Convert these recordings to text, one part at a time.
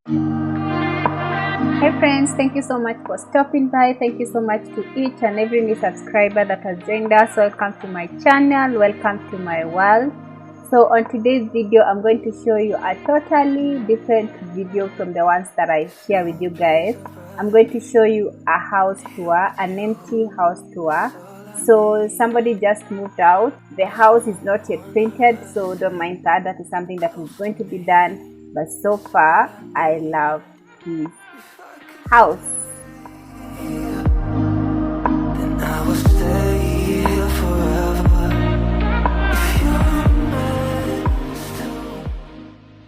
Hey friends, thank you so much for stopping by. Thank you so much to each and every new subscriber that has joined us. Welcome to my channel, welcome to my world. So on today's video, I'm going to show you a totally different video from the ones that I share with you guys. I'm going to show you a house tour, an empty house tour. So somebody just moved out. The house is not yet painted, so don't mind that. That is something that is going to be done. But so far, I love this house.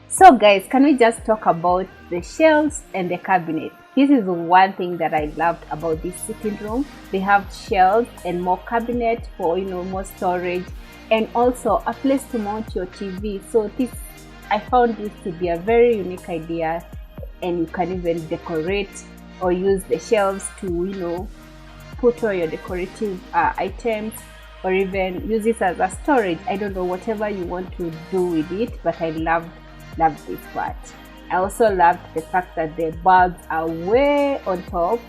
So guys, can we just talk about the shelves and the cabinet? This is one thing that I loved about this sitting room. They have shelves and more cabinet for more storage, and also a place to mount your TV. So I found this to be a very unique idea, and you can even decorate or use the shelves to put all your decorative items, or even use it as a storage. I don't know, whatever you want to do with it, but I loved this part. I also loved the fact that the bulbs are way on top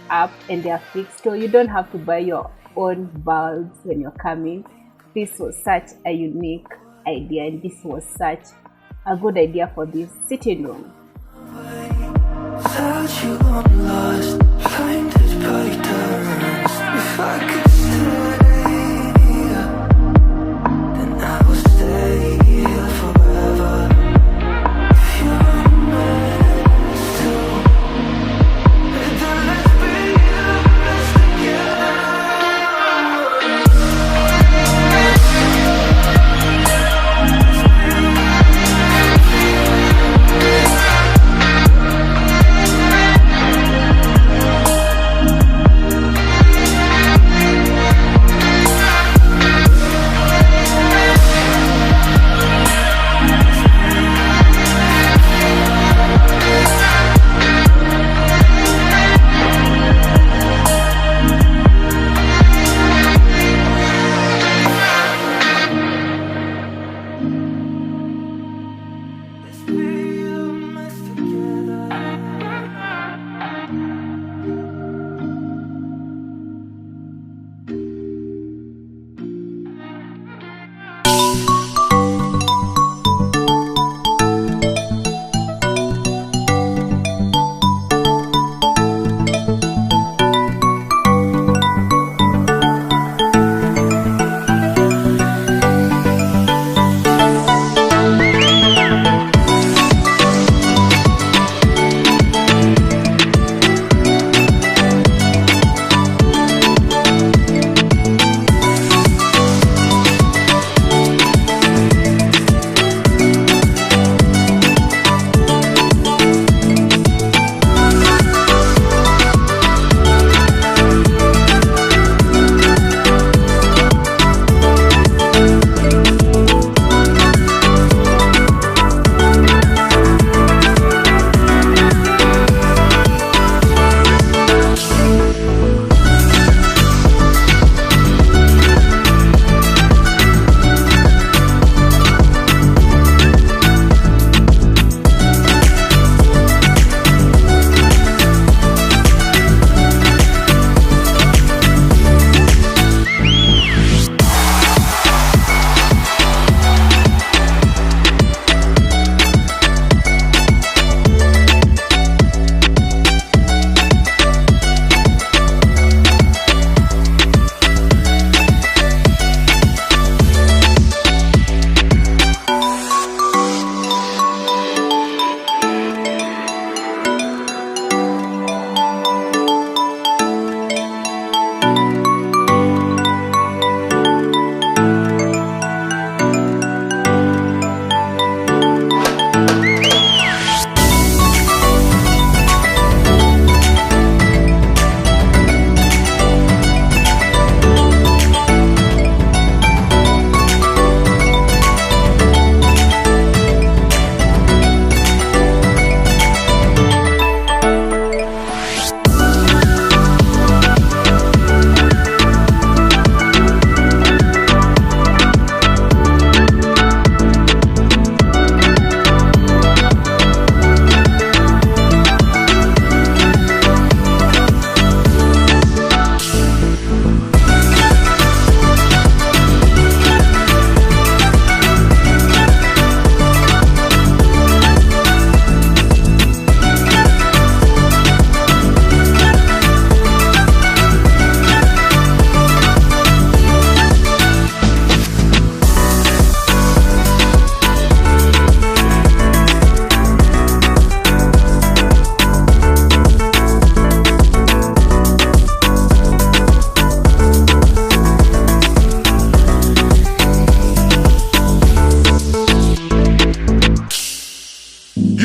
up and they are fixed, so you don't have to buy your own bulbs when you're coming. This was such a unique idea, and this was such a good idea for this sitting room. You, I'm lost, blinded by the rest. If I could stay, then I will stay here forever. If you're meant to, then let's be honest together.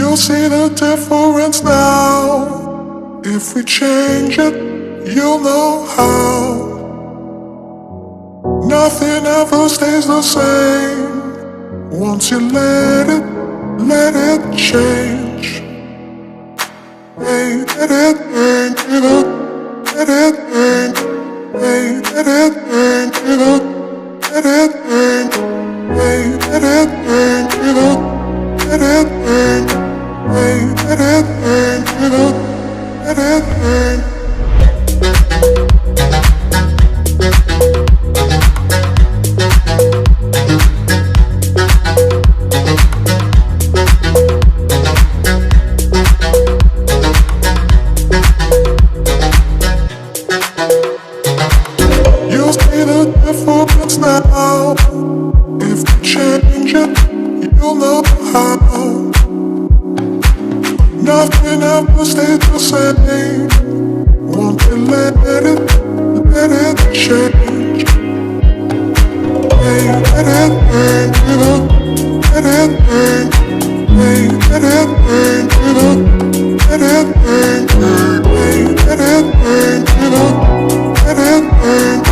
You'll see the difference now. If we change it, you'll know how. Nothing ever stays the same. Once you let it change. Hey, let it change, let it change. Hey, let it change, let it change. Hey, let it change, let it change. Hey, let it change, let it change. You'll see the difference now. If you change it, you'll know how. Nothing ever stays the same. Won't you let it change? Hey, let it change, let it change. Hey, let it change, let it change. Hey, let it change, let it change.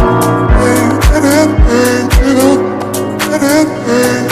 Hey, let it change, let it change.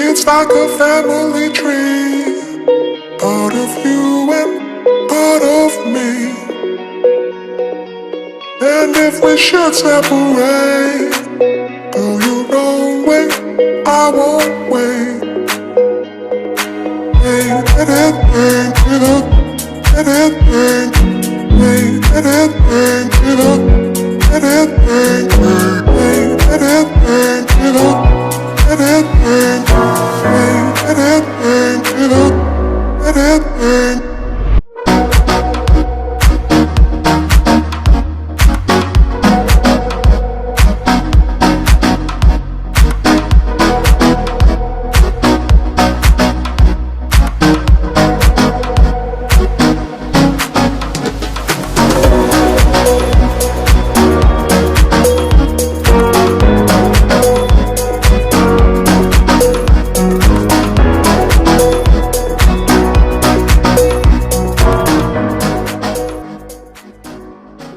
It's like a family tree, part of you and part of me. And if we should separate, go your own way, I won't wait. Hey, let it change, let it change. Hey, let it change, let it change. Hey, let it change, let it change. Hey, let it change, let it change.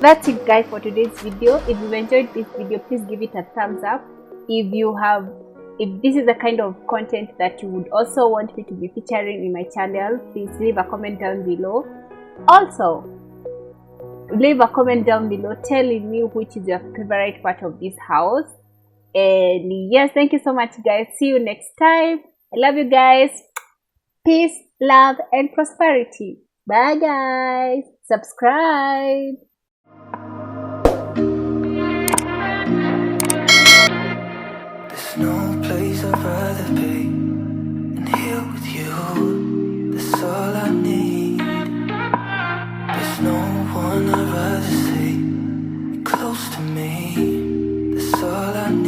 That's it guys for today's video. If you enjoyed this video, please give it a thumbs up. If this is the kind of content that you would also want me to be featuring in my channel, please leave a comment down below. Also, leave a comment down below telling me which is your favorite part of this house. And yes, thank you so much guys. See you next time. I love you guys. Peace, love, and prosperity. Bye guys. Subscribe. There's no place I'd rather be than here with you. That's all I need. There's no one I'd rather see close to me. That's all I need.